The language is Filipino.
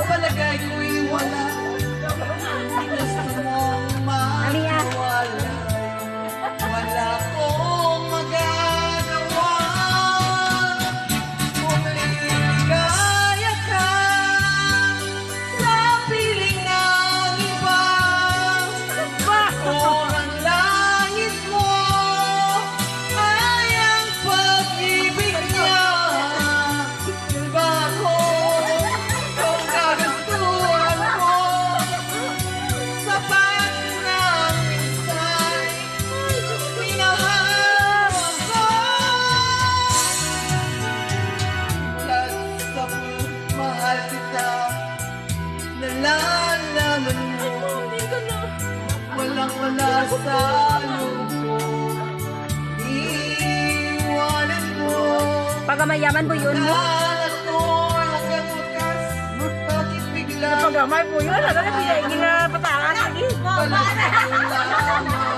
palagay ko'y wala. Gusto mong mawala. Wala akong magagawa. Kung liligaya ka sa piling ng iba, kung ang langit mo ay ang pag-ibig niya, bako kung kagustuhan mo, sapat na minsay minahal ko. Sa mahal kita, nalalaman mo, walang-wala sa loob ko. Iwanan mo. Pagamayaman po yun. Lahat ko hanggang wakas. Bakit bigla Pagamay po yun. Ano na pinaingin na patangan lagi? walang